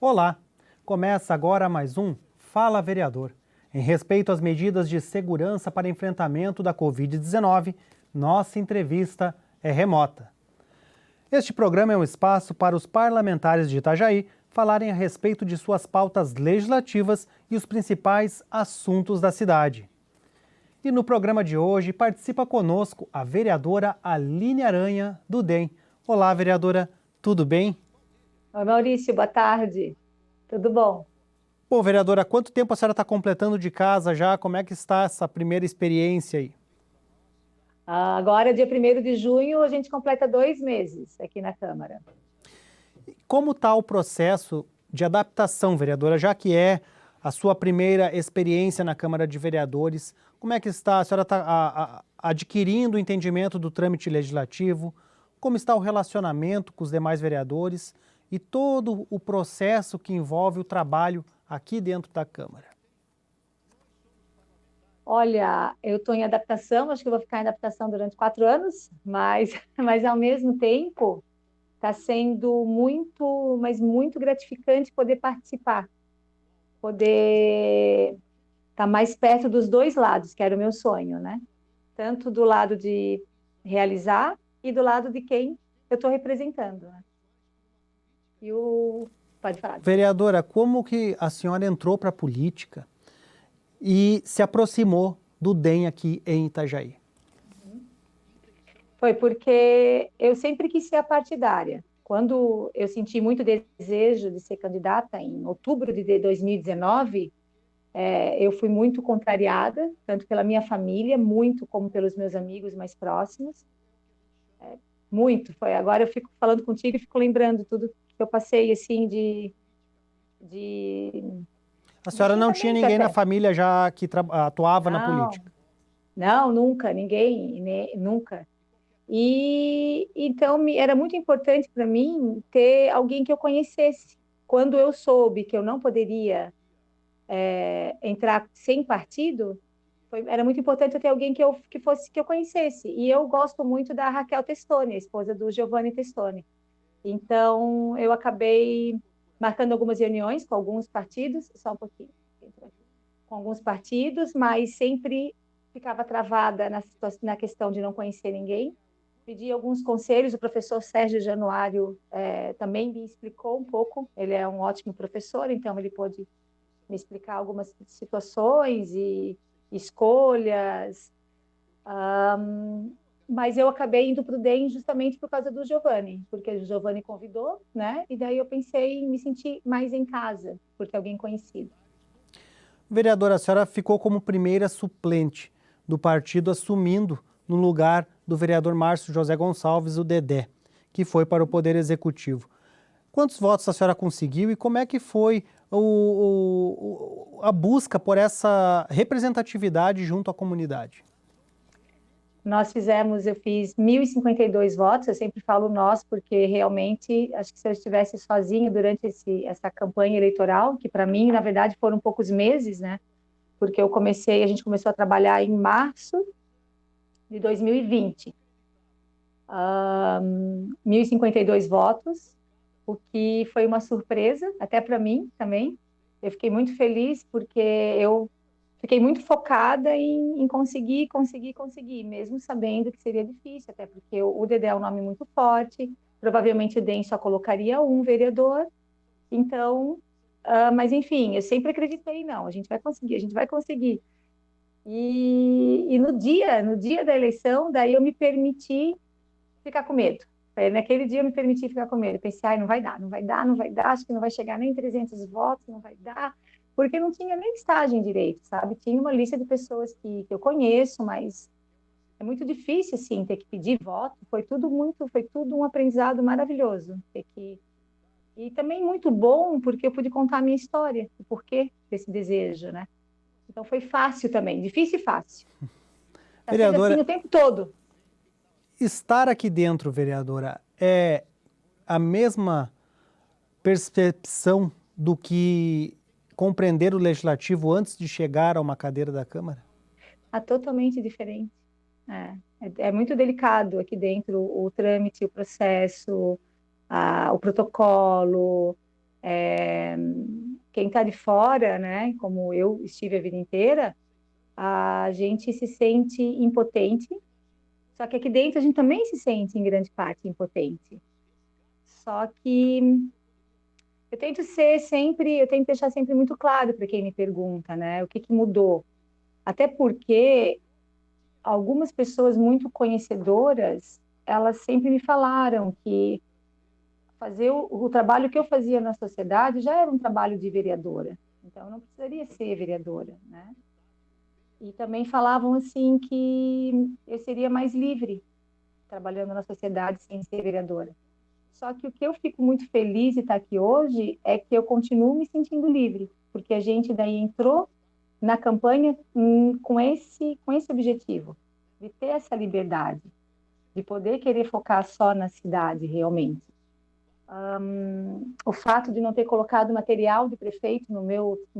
Olá, começa agora mais um Fala Vereador. Em respeito às medidas de segurança para enfrentamento da Covid-19, nossa entrevista é remota. Este programa é um espaço para os parlamentares de Itajaí falarem a respeito de suas pautas legislativas e os principais assuntos da cidade. E no programa de hoje participa conosco a vereadora Aline Aranha, do DEM. Olá, vereadora, tudo bem? Oi, Maurício, boa tarde. Tudo bom? Bom, vereadora, quanto tempo a senhora está completando de casa já? Como é que está essa primeira experiência aí? Agora, dia 1º de junho, a gente completa 2 meses aqui na Câmara. Como está o processo de adaptação, vereadora, já que é a sua primeira experiência na Câmara de Vereadores? Como é que está? A senhora está adquirindo o entendimento do trâmite legislativo? Como está o relacionamento com os demais vereadores e todo o processo que envolve o trabalho aqui dentro da Câmara? Olha, eu estou em adaptação, acho que eu vou ficar em adaptação durante 4 anos, mas, mas ao mesmo tempo está sendo muito, mas muito gratificante poder participar, poder estar mais perto dos dois lados, que era o meu sonho, né? Tanto do lado de realizar e do lado de quem eu estou representando, né? E o... Pode falar, desculpa. Vereadora, como que a senhora entrou para a política e se aproximou do DEM aqui em Itajaí? Foi porque eu sempre quis ser partidária. Quando eu senti muito desejo de ser candidata em outubro de 2019, eu fui muito contrariada, tanto pela minha família, muito como pelos meus amigos mais próximos. Muito. Foi. Agora eu fico falando contigo e fico lembrando tudo que eu passei assim de, A de senhora não tinha xingamento ninguém na até. família já que atuava na Não, política? não, nunca, ninguém, nunca. E então era muito importante para mim ter alguém que eu conhecesse. Quando eu soube que eu não poderia entrar sem partido, era muito importante eu ter alguém que eu conhecesse. E eu gosto muito da Raquel Testoni, a esposa do Giovanni Testoni. Então eu acabei marcando algumas reuniões com alguns partidos, só um pouquinho, com alguns partidos, mas sempre ficava travada na questão de não conhecer ninguém. Pedi alguns conselhos, o professor Sérgio Januário também me explicou um pouco, ele é um ótimo professor, então ele pôde me explicar algumas situações e escolhas, mas eu acabei indo para o DEM justamente por causa do Giovanni, porque o Giovanni convidou, né? E daí eu pensei em me sentir mais em casa, por ter alguém conhecido. Vereadora, a senhora ficou como primeira suplente do partido, assumindo no lugar do vereador Márcio José Gonçalves, o Dedé, que foi para o Poder Executivo. Quantos votos a senhora conseguiu e como é que foi a busca por essa representatividade junto à comunidade? Eu fiz 1.052 votos, eu sempre falo nós, porque realmente, acho que se eu estivesse sozinha durante essa campanha eleitoral, que para mim, na verdade, foram poucos meses, né? Porque a gente começou a trabalhar em março de 2020. 1.052 votos, o que foi uma surpresa, até para mim também. Eu fiquei muito feliz porque eu fiquei muito focada em conseguir, mesmo sabendo que seria difícil, até porque o Dedé é um nome muito forte, provavelmente o DEM só colocaria um vereador, então, mas enfim, eu sempre acreditei, não, a gente vai conseguir, a gente vai conseguir. E no dia da eleição, daí eu me permiti ficar com medo. Naquele dia eu me permiti ficar com medo. Eu pensei, ai, não vai dar, não vai dar, não vai dar, acho que não vai chegar nem 300 votos, não vai dar, porque não tinha nem listagem direito, sabe? Tinha uma lista de pessoas que eu conheço, mas é muito difícil, assim, ter que pedir voto. Foi tudo um aprendizado maravilhoso. E também muito bom, porque eu pude contar a minha história, o porquê desse desejo, né? Então foi fácil também, difícil e fácil. Está sendo assim Vereadora, o tempo todo. estar aqui dentro, vereadora, é a mesma percepção do que compreender o legislativo antes de chegar a uma cadeira da Câmara? Totalmente diferente. É muito delicado aqui dentro o trâmite, o processo, o protocolo. Quem está de fora, né, como eu estive a vida inteira, a gente se sente impotente, só que aqui dentro a gente também se sente, em grande parte, impotente. Só que eu tento deixar sempre muito claro para quem me pergunta, né, o que que mudou. Até porque algumas pessoas muito conhecedoras, elas sempre me falaram que fazer o trabalho que eu fazia na sociedade já era um trabalho de vereadora. Então, eu não precisaria ser vereadora, né? E também falavam assim que eu seria mais livre trabalhando na sociedade sem ser vereadora. Só que o que eu fico muito feliz de estar aqui hoje é que eu continuo me sentindo livre, porque a gente daí entrou na campanha com esse objetivo, de ter essa liberdade, de poder querer focar só na cidade realmente. O fato de não ter colocado material de prefeito na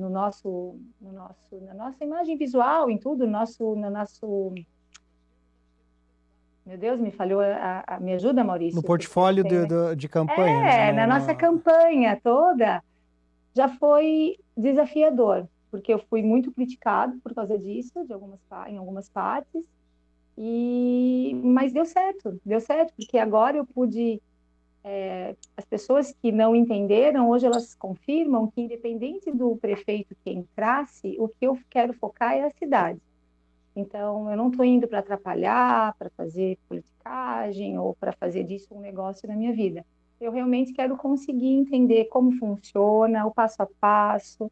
nossa imagem visual, em tudo, meu Deus, me falhou me ajuda, No Maurício, porque eu portfólio tenho, de campanha, né? na nossa campanha toda, já foi desafiador, porque eu fui muito criticado por causa disso, em algumas partes, mas deu certo, porque agora eu pude as pessoas que não entenderam, hoje elas confirmam que, independente do prefeito que entrasse, o que eu quero focar é a cidade. Então, eu não estou indo para atrapalhar, para fazer politicagem ou para fazer disso um negócio na minha vida. Eu realmente quero conseguir entender como funciona, o passo a passo,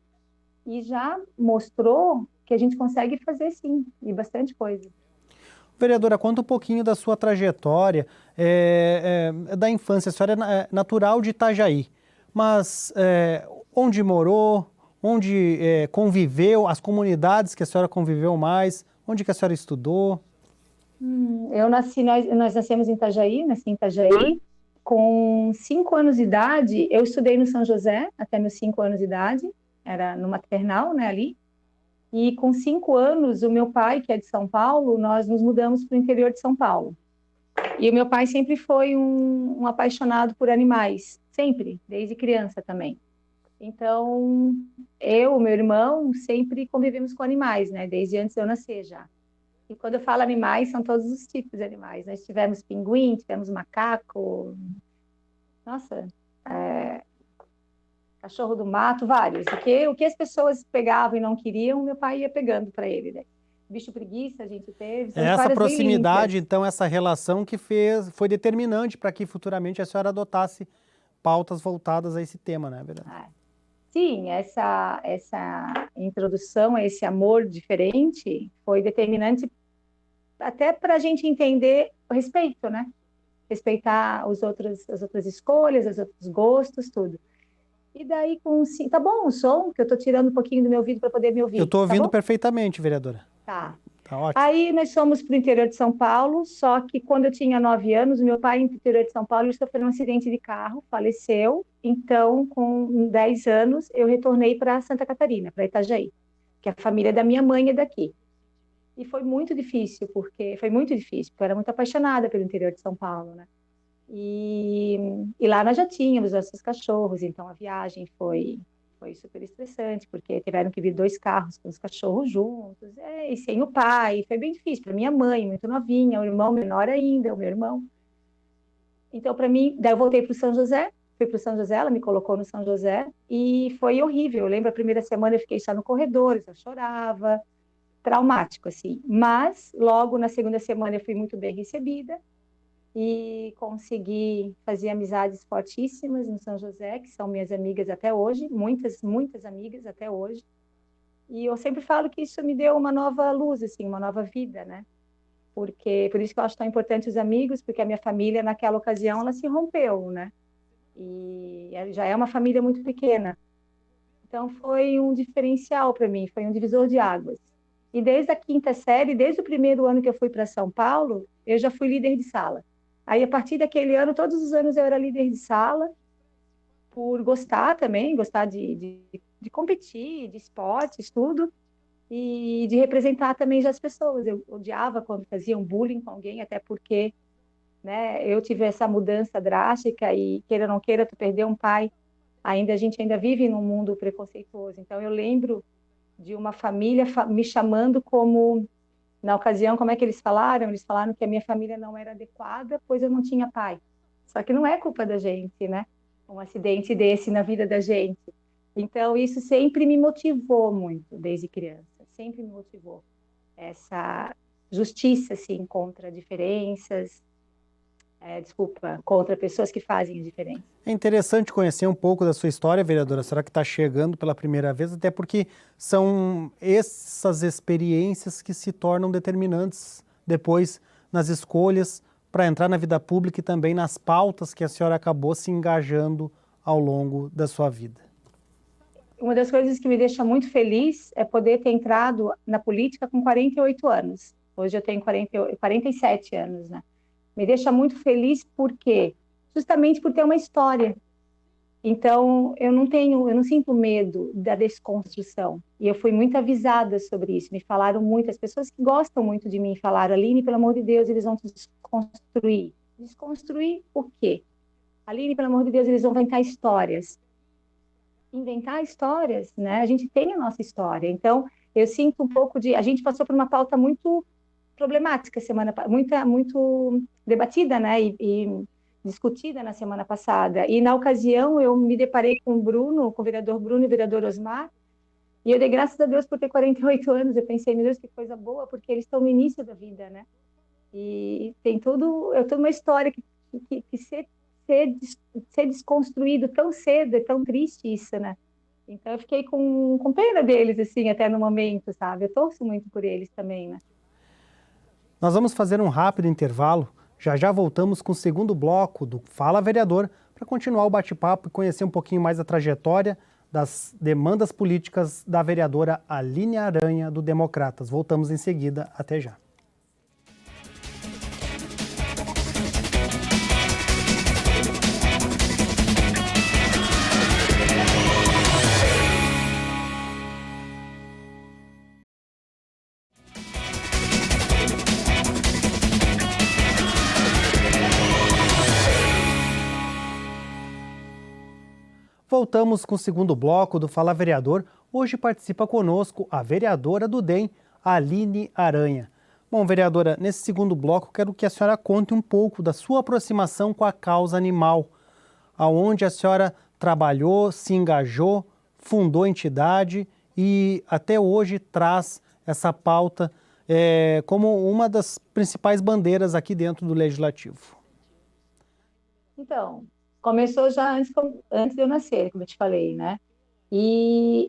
e já mostrou que a gente consegue fazer sim, e bastante coisa. Vereadora, conta um pouquinho da sua trajetória da infância. A senhora é natural de Itajaí, mas onde morou, onde conviveu, as comunidades que a senhora conviveu mais, onde que a senhora estudou? Nós nascemos em Itajaí, nasci em Itajaí. Com 5 anos de idade, eu estudei no São José, até meus 5 anos de idade, era no maternal, né, ali. E com 5 anos, o meu pai, que é de São Paulo, nós nos mudamos para o interior de São Paulo. E o meu pai sempre foi um apaixonado por animais, sempre, desde criança também. Então, meu irmão, sempre convivemos com animais, né, desde antes de eu nascer já. E quando eu falo animais, são todos os tipos de animais. Nós tivemos pinguim, tivemos macaco, nossa, cachorro do mato, vários. O que as pessoas pegavam e não queriam, meu pai ia pegando para ele, né? Bicho preguiça a gente teve, são É essa histórias bem lindas. proximidade, então, essa relação que foi determinante para que futuramente a senhora adotasse pautas voltadas a esse tema, né, vereadora? Ah, sim, essa introdução a esse amor diferente foi determinante até para a gente entender o respeito, né? Respeitar as outras escolhas, os outros gostos, tudo. E daí tá bom o som, que eu tô tirando um pouquinho do meu ouvido para poder me Eu ouvir, estou tá ouvindo bom? perfeitamente, vereadora. Tá. Tá ótimo. Aí nós fomos para o interior de São Paulo, só que quando eu tinha 9 anos, o meu pai, no interior de São Paulo, ele sofreu um acidente de carro, faleceu. Então, com 10 anos, eu retornei para Santa Catarina, para Itajaí, que a família da minha mãe é daqui. E foi muito difícil, porque eu era muito apaixonada pelo interior de São Paulo, né? E, e lá nós já tínhamos nossos cachorros, então a viagem foi super estressante, porque tiveram que vir 2 carros com os cachorros juntos, e sem o pai, foi bem difícil para minha mãe, muito novinha, o irmão menor ainda, o meu irmão. Então, para mim, daí eu voltei para o São José, fui para o São José, ela me colocou no São José, e foi horrível. Eu lembro a primeira semana eu fiquei só no corredor, eu chorava, traumático, assim. Mas, logo na segunda semana eu fui muito bem recebida, e consegui fazer amizades fortíssimas no São José, que são minhas amigas até hoje, muitas, muitas amigas até hoje. E eu sempre falo que isso me deu uma nova luz, assim, uma nova vida, né? Por isso que eu acho tão importante os amigos, porque a minha família naquela ocasião ela se rompeu, né? E já é uma família muito pequena. Então foi um diferencial para mim, foi um divisor de águas. E desde a quinta série, desde o primeiro ano que eu fui para São Paulo, eu já fui líder de sala. Aí, a partir daquele ano, todos os anos eu era líder de sala, por gostar também, gostar de competir, de esportes, tudo, e de representar também já as pessoas. Eu odiava quando faziam bullying com alguém, até porque, né, eu tive essa mudança drástica e, queira ou não queira, tu perdeu um pai a gente ainda vive num mundo preconceituoso. Então, eu lembro de uma família me chamando como, na ocasião, como é que eles falaram? Eles falaram que a minha família não era adequada, pois eu não tinha pai. Só que não é culpa da gente, né? Um acidente desse na vida da gente. Então, isso sempre me motivou muito, desde criança. Sempre me motivou. Essa justiça, assim, contra diferenças, contra pessoas que fazem a diferença. É interessante conhecer um pouco da sua história, vereadora. Será que está chegando pela primeira vez? Até porque são essas experiências que se tornam determinantes depois nas escolhas para entrar na vida pública e também nas pautas que a senhora acabou se engajando ao longo da sua vida. Uma das coisas que me deixa muito feliz é poder ter entrado na política com 48 anos. Hoje eu tenho 47 anos, né? Me deixa muito feliz porque justamente por ter uma história. Então, eu não sinto medo da desconstrução. E eu fui muito avisada sobre isso. Me falaram muito, as pessoas que gostam muito de mim falaram: Aline, pelo amor de Deus, eles vão te desconstruir. Desconstruir o quê? Aline, pelo amor de Deus, eles vão inventar histórias. Inventar histórias, né? A gente tem a nossa história. Então, eu sinto um pouco de. A gente passou por uma pauta muito problemática muito debatida, né? E discutida na semana passada. E na ocasião eu me deparei com o Bruno, com o vereador Bruno e o vereador Osmar, e eu dei graças a Deus por ter 48 anos. Eu pensei, meu Deus, que coisa boa, porque eles estão no início da vida, né? E tem toda uma história que ser desconstruído tão cedo, é tão triste isso, né? Então eu fiquei com pena deles, assim, até no momento, sabe? Eu torço muito por eles também, né? Nós vamos fazer um rápido intervalo. Já já voltamos com o segundo bloco do Fala Vereador para continuar o bate-papo e conhecer um pouquinho mais a trajetória das demandas políticas da vereadora Aline Aranha, do Democratas. Voltamos em seguida. Até já. Voltamos com o segundo bloco do Fala Vereador. Hoje participa conosco a vereadora do DEM, Aline Aranha. Bom, vereadora, nesse segundo bloco quero que a senhora conte um pouco da sua aproximação com a causa animal, aonde a senhora trabalhou, se engajou, fundou a entidade e até hoje traz essa pauta como uma das principais bandeiras aqui dentro do Legislativo. Então, começou já antes de eu nascer, como eu te falei, né?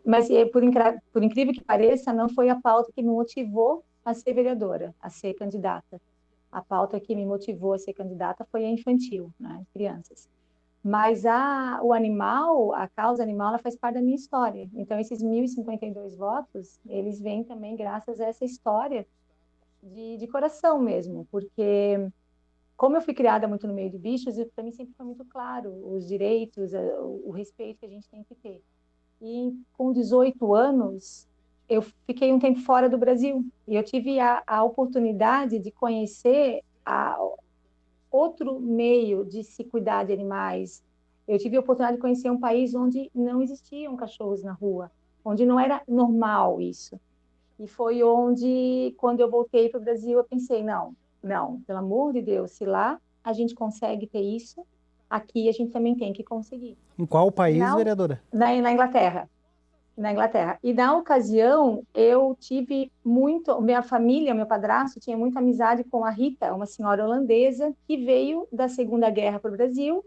Mas por incrível que pareça, não foi a pauta que me motivou a ser vereadora, a ser candidata. A pauta que me motivou a ser candidata foi a infantil, né? Crianças. Mas o animal, a causa animal, ela faz parte da minha história. Então, esses 1.052 votos, eles vêm também graças a essa história de coração mesmo, porque como eu fui criada muito no meio de bichos, para mim sempre foi muito claro os direitos, o respeito que a gente tem que ter. E com 18 anos, eu fiquei um tempo fora do Brasil. E eu tive a oportunidade de conhecer outro meio de se cuidar de animais. Eu tive a oportunidade de conhecer um país onde não existiam cachorros na rua, onde não era normal isso. E foi onde, quando eu voltei para o Brasil, eu pensei, não, pelo amor de Deus, se lá a gente consegue ter isso, aqui a gente também tem que conseguir. Em qual E país, vereadora? na Inglaterra. Na Inglaterra. E na ocasião, eu tive muito, minha família, meu padrasto, tinha muita amizade com a Rita, uma senhora holandesa que veio da Segunda Guerra para o Brasil,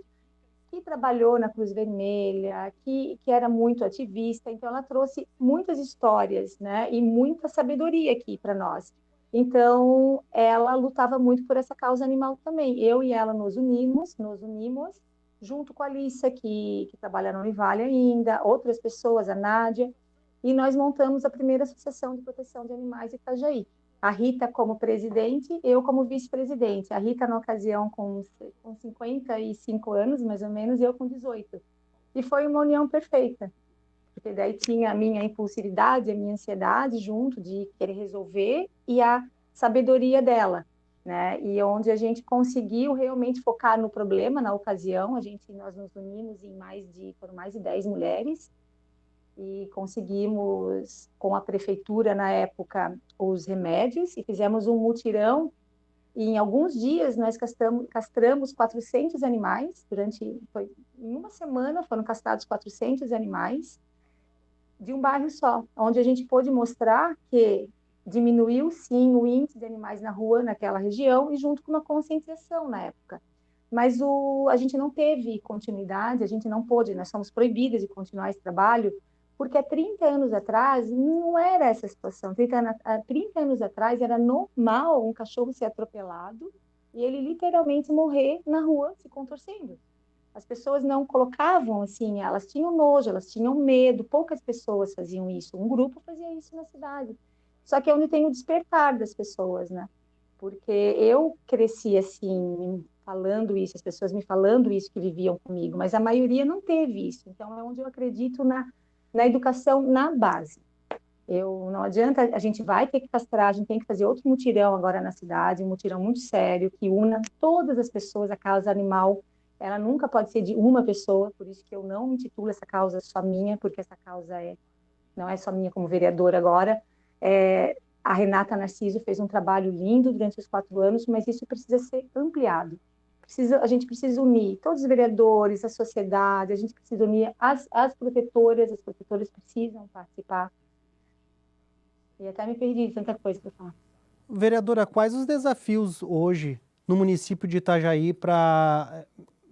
que trabalhou na Cruz Vermelha, que era muito ativista, então ela trouxe muitas histórias, né, e muita sabedoria aqui para nós. Então, ela lutava muito por essa causa animal também. Eu e ela nos unimos, junto com a Alissa, que trabalha na Univale ainda, outras pessoas, a Nádia, e nós montamos a primeira Associação de Proteção de Animais de Itajaí. A Rita como presidente, eu como vice-presidente. A Rita, na ocasião, com 55 anos, mais ou menos, e eu com 18. E foi uma união perfeita, porque daí tinha a minha impulsividade, a minha ansiedade junto de querer resolver e a sabedoria dela. né? E onde a gente conseguiu realmente focar no problema na ocasião, nós nos unimos foram mais de 10 mulheres e conseguimos com a prefeitura na época os remédios e fizemos um mutirão e em alguns dias nós castramos 400 animais em uma semana foram castrados 400 animais de um bairro só, onde a gente pôde mostrar que diminuiu sim o índice de animais na rua naquela região e junto com uma conscientização na época. Mas a gente não teve continuidade, a gente não pôde, nós somos proibidas de continuar esse trabalho, porque há 30 anos atrás não era essa situação. 30 anos atrás era normal um cachorro ser atropelado e ele literalmente morrer na rua se contorcendo. As pessoas não colocavam assim, elas tinham nojo, elas tinham medo, poucas pessoas faziam isso, um grupo fazia isso na cidade. Só que é onde tem o despertar das pessoas, né? Porque eu cresci assim, falando isso, as pessoas me falando isso que viviam comigo, mas a maioria não teve isso. Então é onde eu acredito na educação na base. Não adianta, a gente vai ter que castrar, a gente tem que fazer outro mutirão agora na cidade, um mutirão muito sério, que una todas as pessoas, a causa animal, ela nunca pode ser de uma pessoa, por isso que eu não intitulo essa causa só minha, porque essa causa não é só minha como vereadora agora. A Renata Narciso fez um trabalho lindo durante os 4 anos, mas isso precisa ser ampliado. A gente precisa unir todos os vereadores, a sociedade, a gente precisa unir as protetoras precisam participar. E até me perdi de tanta coisa para falar. Vereadora, quais os desafios hoje no município de Itajaí para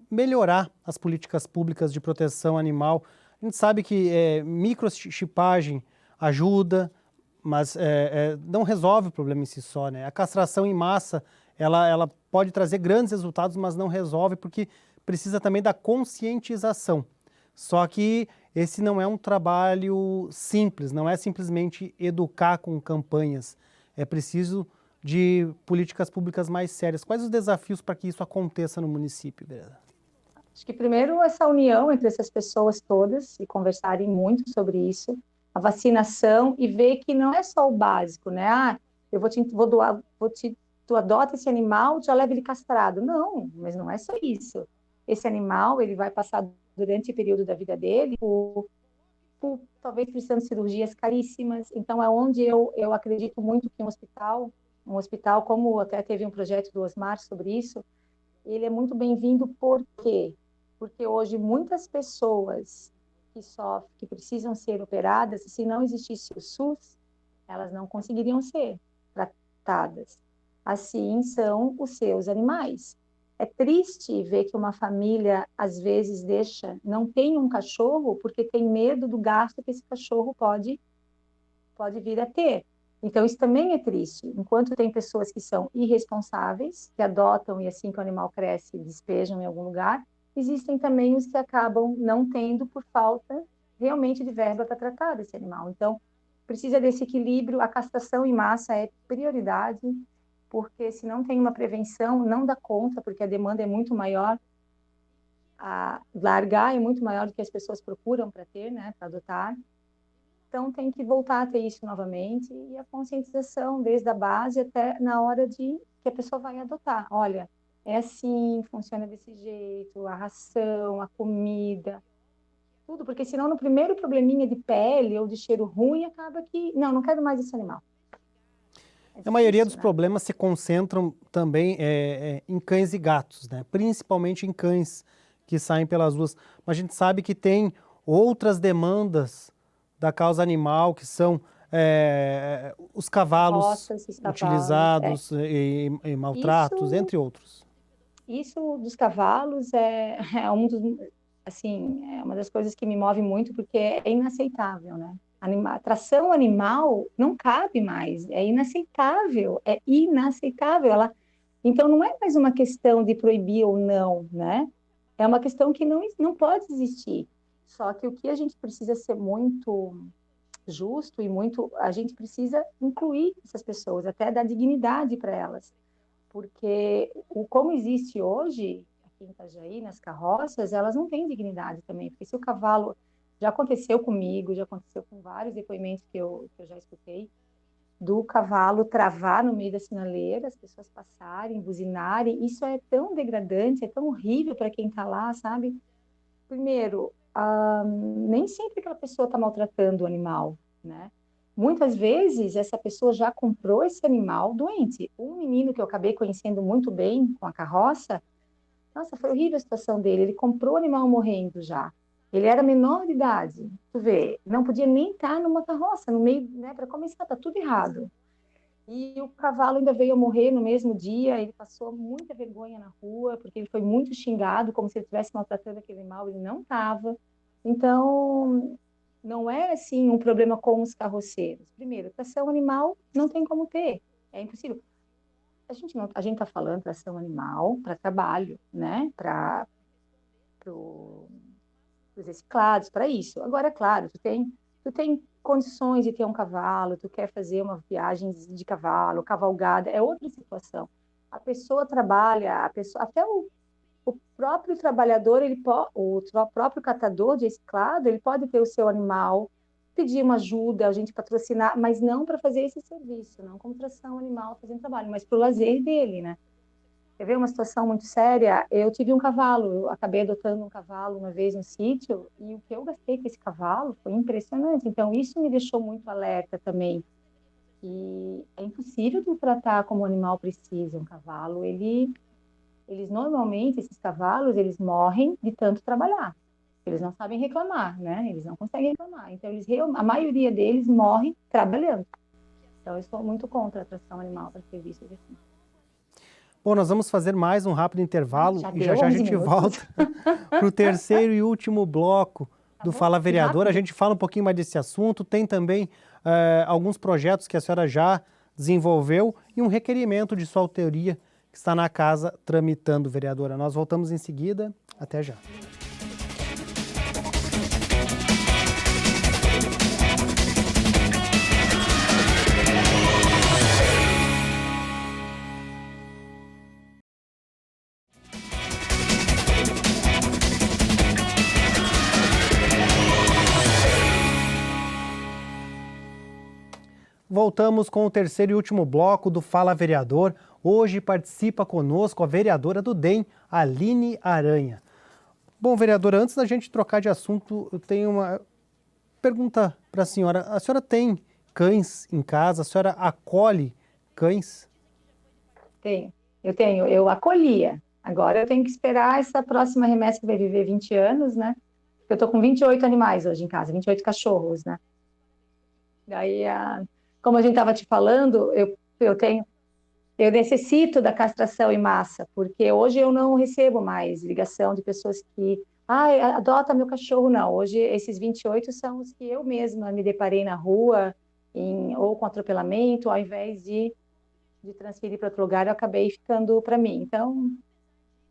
melhorar as políticas públicas de proteção animal? A gente sabe que microchipagem ajuda, mas não resolve o problema em si só, né? A castração em massa, ela pode trazer grandes resultados, mas não resolve porque precisa também da conscientização. Só que esse não é um trabalho simples, não é simplesmente educar com campanhas. É preciso de políticas públicas mais sérias. Quais os desafios para que isso aconteça no município, vereadora? Acho que primeiro essa união entre essas pessoas todas e conversarem muito sobre isso, a vacinação e ver que não é só o básico, né? Vou doar, tu adota esse animal, já leva ele castrado. Não, mas não é só isso. Esse animal, ele vai passar durante o período da vida dele talvez precisando de cirurgias caríssimas. Então é onde eu acredito muito que um hospital como até teve um projeto do Osmar sobre isso, ele é muito bem-vindo. Por quê? Porque hoje muitas pessoas que sofrem, que precisam ser operadas, se não existisse o SUS, elas não conseguiriam ser tratadas. Assim são os seus animais. É triste ver que uma família às vezes não tem um cachorro porque tem medo do gasto que esse cachorro pode vir a ter. Então, isso também é triste. Enquanto tem pessoas que são irresponsáveis, que adotam e assim que o animal cresce, despejam em algum lugar, existem também os que acabam não tendo por falta realmente de verba para tratar desse animal. Então, precisa desse equilíbrio. A castração em massa é prioridade, porque se não tem uma prevenção, não dá conta, porque a demanda é muito maior, a largar é muito maior do que as pessoas procuram para ter, né, para adotar. Então, tem que voltar a ter isso novamente e a conscientização, desde a base até na hora de que a pessoa vai adotar. Olha, é assim, funciona desse jeito, a ração, a comida, tudo, porque senão no primeiro probleminha de pele ou de cheiro ruim, acaba que, não quero mais esse animal. A maioria dos né? problemas se concentram também em cães e gatos, né? Principalmente em cães que saem pelas ruas. Mas a gente sabe que tem outras demandas da causa animal, que são os cavalos Carroças, os cavalos, utilizados e maltratos, Isso, entre outros. isso dos cavalos é assim, é uma das coisas que me move muito, porque é inaceitável, né? Atração animal não cabe mais, é inaceitável, é inaceitável. Então, não é mais uma questão de proibir ou não, né? É uma questão que não pode existir. Só que o que a gente precisa ser muito justo a gente precisa incluir essas pessoas, até dar dignidade para elas, porque como existe hoje aqui em Itajaí, nas carroças, elas não têm dignidade também, porque se o cavalo, já aconteceu comigo, já aconteceu com vários depoimentos que eu já escutei, do cavalo travar no meio da sinaleira, as pessoas passarem, buzinarem. Isso é tão degradante, é tão horrível para quem está lá, sabe? Primeiro, nem sempre aquela pessoa está maltratando o animal, né? Muitas vezes essa pessoa já comprou esse animal doente. Um menino que eu acabei conhecendo muito bem com a carroça, nossa, foi horrível a situação dele. Ele comprou o animal morrendo já. Ele era menor de idade. Tu vê, não podia nem estar numa carroça, no meio, né? Para começar, tá tudo errado. E o cavalo ainda veio a morrer no mesmo dia. Ele passou muita vergonha na rua, porque ele foi muito xingado, como se ele estivesse maltratando aquele animal. Ele não estava. Então, não é assim um problema com os carroceiros. Primeiro, tração animal não tem como ter, é impossível. A gente está falando tração animal para trabalho, né? Para os reciclados, para isso. Agora, é claro, tu tem condições de ter um cavalo, tu quer fazer uma viagem de cavalo, cavalgada, é outra situação. A pessoa trabalha, a pessoa, até o próprio trabalhador, próprio catador de reciclado, ele pode ter o seu animal, pedir uma ajuda, a gente patrocinar, mas não para fazer esse serviço, não como tração animal fazendo trabalho, mas para o lazer dele, né? Quer ver uma situação muito séria? Eu tive um cavalo, eu acabei adotando um cavalo uma vez no sítio, e o que eu gastei com esse cavalo foi impressionante. Então, isso me deixou muito alerta também. E é impossível de tratar como o animal precisa. Um cavalo, eles normalmente, esses cavalos, eles morrem de tanto trabalhar. Eles não sabem reclamar, né? Eles não conseguem reclamar. Então, a maioria deles morre trabalhando. Então, eu sou muito contra a tração animal para serviços assim. Bom, nós vamos fazer mais um rápido intervalo e já já a gente minutos. volta para o terceiro e último bloco do Fala Vereador. A gente fala um pouquinho mais desse assunto, tem também alguns projetos que a senhora já desenvolveu e um requerimento de sua autoria que está na casa tramitando, vereadora. Nós voltamos em seguida. Até já. Voltamos com o terceiro e último bloco do Fala Vereador. Hoje participa conosco a vereadora do DEM, Aline Aranha. Bom, vereadora, antes da gente trocar de assunto, eu tenho uma pergunta para a senhora. A senhora tem cães em casa? A senhora acolhe cães? Eu acolhia. Agora eu tenho que esperar essa próxima remessa que vai viver 20 anos, né? Eu tô com 28 animais hoje em casa, 28 cachorros, né? Daí, como a gente estava te falando, eu necessito da castração em massa, porque hoje eu não recebo mais ligação de pessoas que, adota meu cachorro, não. Hoje esses 28 são os que eu mesma me deparei na rua, ou com atropelamento, ao invés de transferir para outro lugar, eu acabei ficando para mim. Então,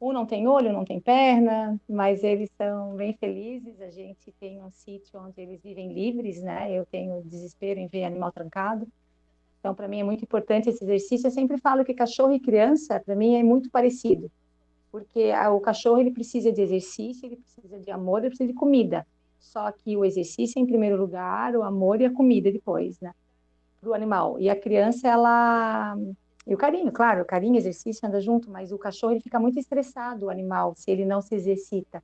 um não tem olho, não tem perna, mas eles são bem felizes. A gente tem um sítio onde eles vivem livres, né? Eu tenho desespero em ver animal trancado. Então, para mim é muito importante esse exercício. Eu sempre falo que cachorro e criança, para mim, é muito parecido, porque o cachorro ele precisa de exercício, ele precisa de amor, ele precisa de comida. Só que o exercício é em primeiro lugar, o amor e a comida depois, né? Para o animal. E a criança, ela. E o carinho, claro, o carinho, exercício anda junto, mas o cachorro ele fica muito estressado, o animal, se ele não se exercita.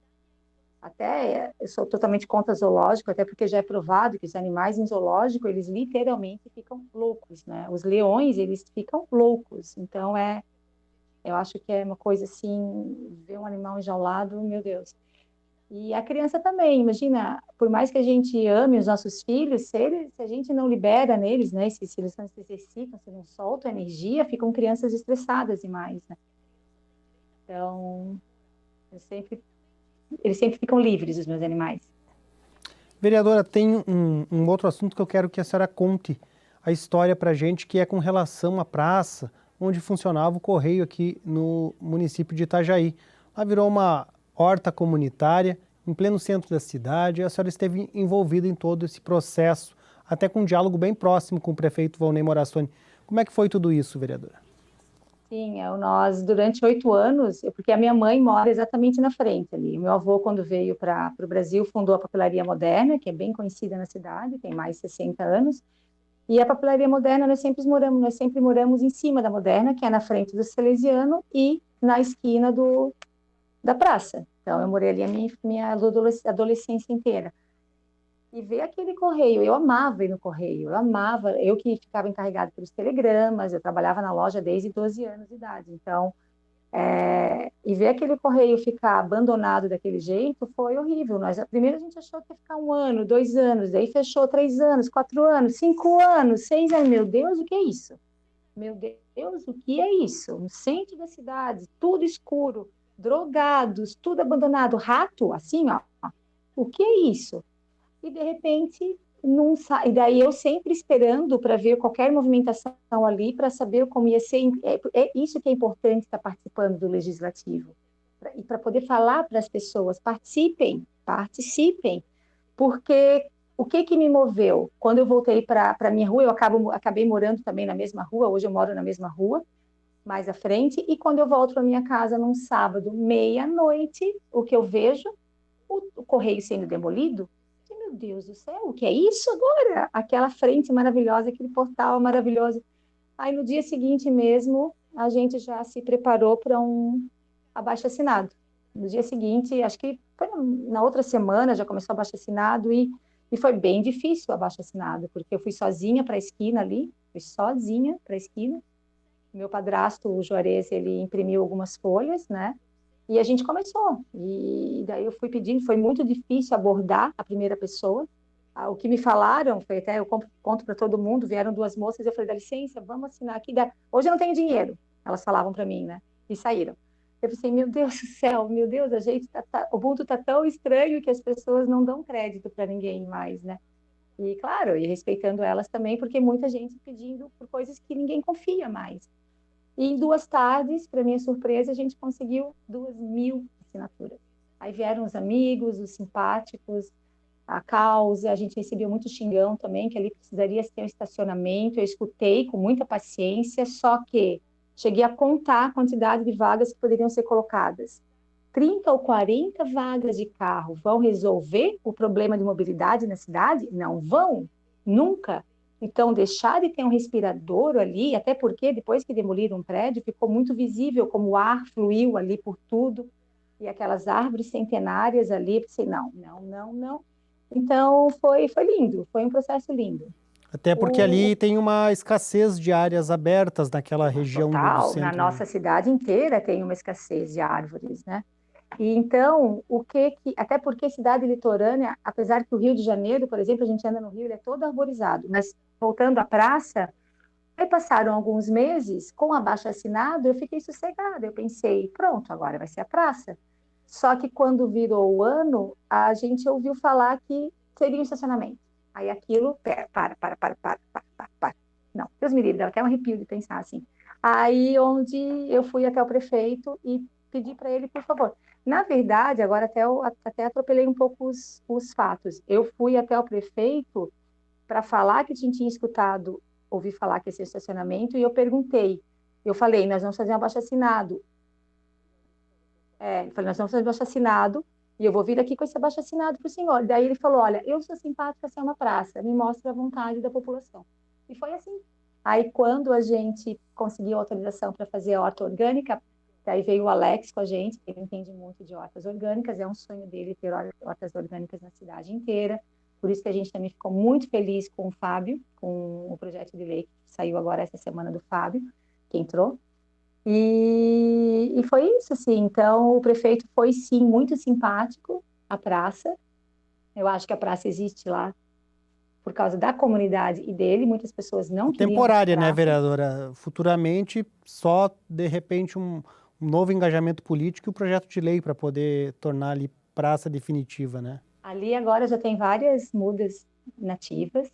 Até eu sou totalmente contra zoológico, até porque já é provado que os animais em zoológico, eles literalmente ficam loucos, né? Os leões, eles ficam loucos. Então, eu acho que é uma coisa assim, ver um animal enjaulado, meu Deus. E a criança também, imagina, por mais que a gente ame os nossos filhos, se a gente não libera neles, né? Se eles não se exercitam, se não soltam energia, ficam crianças estressadas demais, né? Então, eles sempre ficam livres, os meus animais. Vereadora, tem um outro assunto que eu quero que a senhora conte a história para a gente, que é com relação à praça onde funcionava o correio aqui no município de Itajaí. Lá virou uma horta comunitária em pleno centro da cidade. A senhora esteve envolvida em todo esse processo, até com um diálogo bem próximo com o prefeito Volney Morassoni. Como é que foi tudo isso, vereadora? Sim, nós, durante 8 anos, porque a minha mãe mora exatamente na frente ali. O meu avô, quando veio para o Brasil, fundou a Papelaria Moderna, que é bem conhecida na cidade, tem mais de 60 anos. E a Papelaria Moderna, nós sempre moramos em cima da Moderna, que é na frente do Salesiano e na esquina da praça. Então, eu morei ali a minha adolescência inteira. E ver aquele correio, eu amava ir no correio, eu amava, eu que ficava encarregada pelos telegramas, eu trabalhava na loja desde 12 anos de idade. Então, e ver aquele correio ficar abandonado daquele jeito foi horrível. Primeiro a gente achou que ia ficar 1 ano, 2 anos, daí fechou 3 anos, 4 anos, 5 anos, 6 anos. Meu Deus, o que é isso? Meu Deus, o que é isso? No centro da cidade, tudo escuro, drogados, tudo abandonado, rato, assim, ó. O que é isso? E de repente não sai. E daí eu sempre esperando para ver qualquer movimentação ali para saber como ia ser. É isso que é importante estar participando do legislativo e para poder falar para as pessoas participem, participem, porque o que me moveu quando eu voltei para a minha rua, acabei morando também na mesma rua. Hoje eu moro na mesma rua, mais à frente, e quando eu volto para minha casa num sábado, meia-noite, o que eu vejo? O correio sendo demolido. Meu Deus do céu, o que é isso agora? Aquela frente maravilhosa, aquele portal maravilhoso. Aí no dia seguinte mesmo, a gente já se preparou para um abaixo-assinado. No dia seguinte, acho que foi na outra semana, já começou o abaixo-assinado e foi bem difícil o abaixo-assinado, porque eu fui sozinha para a esquina ali, fui sozinha para a esquina. Meu padrasto, o Juarez, ele imprimiu algumas folhas, né? E a gente começou. E daí eu fui pedindo, foi muito difícil abordar a primeira pessoa. O que me falaram, foi até, eu conto para todo mundo, vieram 2 moças, eu falei, dá licença, vamos assinar aqui. Hoje eu não tenho dinheiro, elas falavam para mim, né? E saíram. Eu pensei, meu Deus do céu, meu Deus, o mundo está tão estranho que as pessoas não dão crédito para ninguém mais, né? E claro, e respeitando elas também, porque muita gente pedindo por coisas que ninguém confia mais. E em 2 tardes, para minha surpresa, a gente conseguiu 2.000 assinaturas. Aí vieram os amigos, os simpáticos, a causa, a gente recebeu muito xingão também, que ali precisaria ter um estacionamento. Eu escutei com muita paciência, só que cheguei a contar a quantidade de vagas que poderiam ser colocadas. 30 ou 40 vagas de carro vão resolver o problema de mobilidade na cidade? Não vão, nunca. Então, deixar de ter um respirador ali, até porque depois que demoliram um prédio, ficou muito visível como o ar fluiu ali por tudo, e aquelas árvores centenárias ali, eu pensei, não, não, não, não. Então, foi lindo, foi um processo lindo. Até porque O, ali tem uma escassez de áreas abertas naquela região do Total, na centro, né? nossa cidade inteira tem uma escassez de árvores, né? E então, até porque cidade litorânea, apesar que o Rio de Janeiro, por exemplo, a gente anda no Rio, ele é todo arborizado, mas voltando à praça, aí passaram alguns meses, com abaixo-assinado, eu fiquei sossegada, eu pensei, pronto, agora vai ser a praça. Só que quando virou o ano, a gente ouviu falar que seria um estacionamento. Aí aquilo, para. Não, Deus me livre, dá até um arrepio de pensar assim. Aí onde eu fui até o prefeito e pedi para ele, por favor. Na verdade, agora até atropelei um pouco os fatos. Eu fui até o prefeito para falar que tinha escutado, ouvi falar que esse estacionamento, e eu perguntei. Eu falei, nós vamos fazer um abaixo-assinado. Eu falei, nós vamos fazer um abaixo-assinado e eu vou vir aqui com esse abaixo-assinado para o senhor. Daí ele falou, olha, eu sou simpática a ser uma praça, me mostra a vontade da população. E foi assim. Aí, quando a gente conseguiu autorização para fazer a horta orgânica, daí veio o Alex com a gente, ele entende muito de hortas orgânicas, é um sonho dele ter hortas orgânicas na cidade inteira. Por isso que a gente também ficou muito feliz com o Fábio, com o projeto de lei que saiu agora essa semana do Fábio, que entrou. E foi isso, assim. Então, o prefeito foi, sim, muito simpático à praça. Eu acho que a praça existe lá por causa da comunidade e dele. Muitas pessoas É não queriam essa temporária, né, praça. vereadora? Futuramente, só de repente um novo engajamento político e o projeto de lei para poder tornar ali praça definitiva, né? Ali agora já tem várias mudas nativas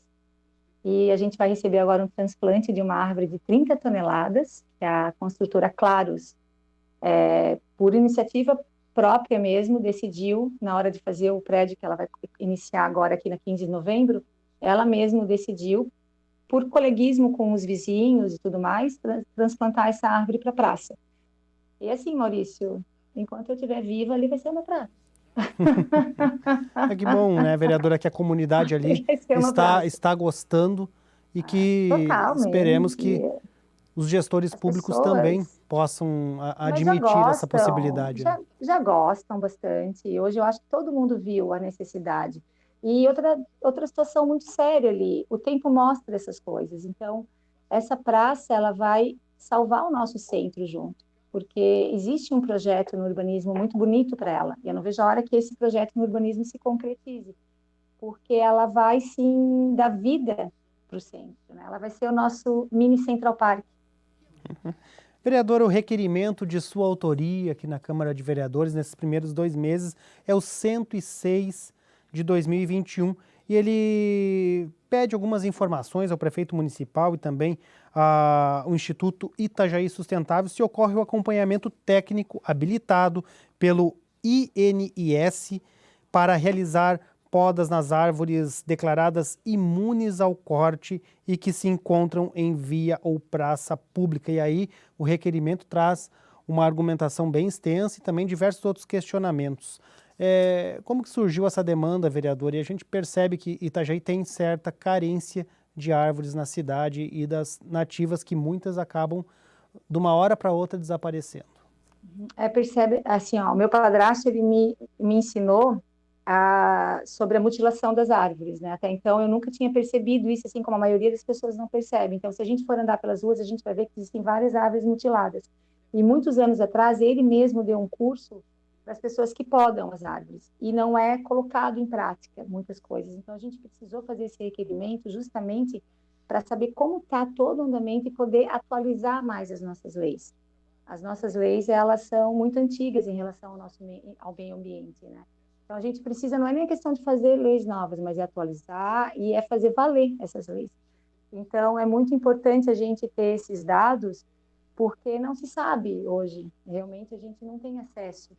e a gente vai receber agora um transplante de uma árvore de 30 toneladas, que a construtora Claros, por iniciativa própria mesmo, decidiu, na hora de fazer o prédio que ela vai iniciar agora aqui na 15 de novembro, ela mesma decidiu, por coleguismo com os vizinhos e tudo mais, transplantar essa árvore para a praça. E assim, Maurício, enquanto eu estiver viva, ali vai ser uma praça. É que bom, né, vereadora, que a comunidade ali Vai ser uma praça. está gostando e que esperemos que os gestores públicos também possam admitir essa possibilidade. Já gostam bastante. E hoje eu acho que todo mundo viu a necessidade. E outra situação muito séria ali, o tempo mostra essas coisas. Então, essa praça ela vai salvar o nosso centro junto, porque existe um projeto no urbanismo muito bonito para ela. E eu não vejo a hora que esse projeto no urbanismo se concretize, porque ela vai sim dar vida para o centro, né? Ela vai ser o nosso mini Central Park. Vereadora, o requerimento de sua autoria aqui na Câmara de Vereadores nesses primeiros 2 meses é o 106 de 2021 e ele pede algumas informações ao prefeito municipal e também ao Instituto Itajaí Sustentável se ocorre o acompanhamento técnico habilitado pelo INIS para realizar podas nas árvores declaradas imunes ao corte e que se encontram em via ou praça pública. E aí o requerimento traz uma argumentação bem extensa e também diversos outros questionamentos. Como que surgiu essa demanda, vereador? E a gente percebe que Itajaí tem certa carência de árvores na cidade e das nativas que muitas acabam de uma hora para outra desaparecendo. Percebe, assim, o meu padrasto ele me ensinou sobre a mutilação das árvores, né? Até então eu nunca tinha percebido isso, assim como a maioria das pessoas não percebe. Então, se a gente for andar pelas ruas, a gente vai ver que existem várias árvores mutiladas. E muitos anos atrás, ele mesmo deu um curso para as pessoas que podam as árvores. E não é colocado em prática muitas coisas. Então, a gente precisou fazer esse requerimento justamente para saber como está todo o andamento e poder atualizar mais as nossas leis. As nossas leis, elas são muito antigas em relação ao meio ambiente, né? Então, a gente precisa, não é nem questão de fazer leis novas, mas é atualizar e é fazer valer essas leis. Então, é muito importante a gente ter esses dados, porque não se sabe hoje, realmente a gente não tem acesso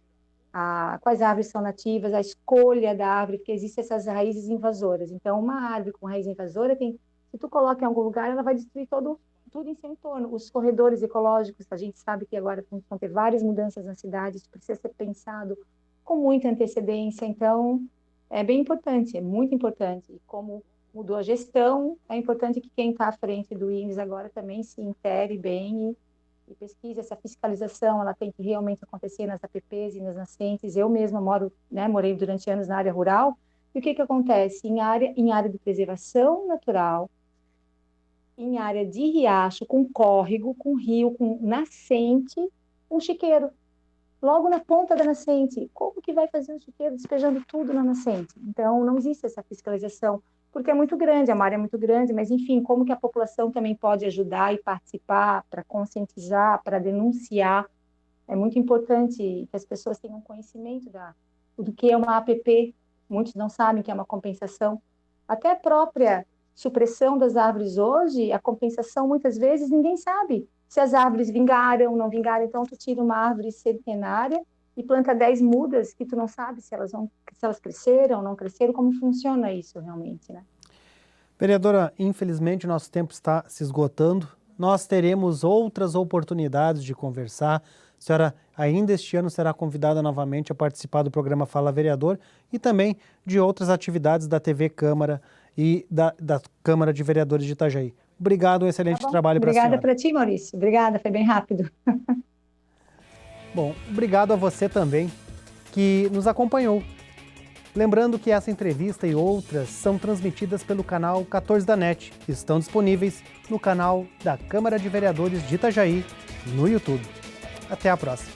a quais árvores são nativas, a escolha da árvore, porque existem essas raízes invasoras. Então, uma árvore com raiz invasora, se tu coloca em algum lugar, ela vai destruir tudo em seu entorno. Os corredores ecológicos, a gente sabe que agora vão ter várias mudanças na cidade, isso precisa ser pensado com muita antecedência. Então, é bem importante, é muito importante. E como mudou a gestão, é importante que quem está à frente do INES agora também se intere bem e pesquise. Essa fiscalização, ela tem que realmente acontecer nas APPs e nas nascentes. Eu mesma morei durante anos na área rural, e o que acontece? Em área de preservação natural, em área de riacho, com córrego, com rio, com nascente, um chiqueiro. Logo na ponta da nascente, como que vai fazer um chiqueiro despejando tudo na nascente? Então, não existe essa fiscalização, porque é muito grande, a área é muito grande, mas, enfim, como que a população também pode ajudar e participar para conscientizar, para denunciar? É muito importante que as pessoas tenham conhecimento do que é uma APP, muitos não sabem que é uma compensação. Até a própria supressão das árvores hoje, a compensação, muitas vezes, ninguém sabe se as árvores vingaram, não vingaram. Então, tu tira uma árvore centenária e planta 10 mudas que tu não sabe se elas cresceram ou não cresceram, como funciona isso realmente, né? Vereadora, infelizmente o nosso tempo está se esgotando. Nós teremos outras oportunidades de conversar. A senhora ainda este ano será convidada novamente a participar do programa Fala Vereador e também de outras atividades da TV Câmara e da Câmara de Vereadores de Itajaí. Obrigado, um excelente trabalho para a senhora. Obrigada para ti, Maurício. Obrigada, foi bem rápido. Bom, obrigado a você também que nos acompanhou. Lembrando que essa entrevista e outras são transmitidas pelo canal 14 da NET, que estão disponíveis no canal da Câmara de Vereadores de Itajaí no YouTube. Até a próxima.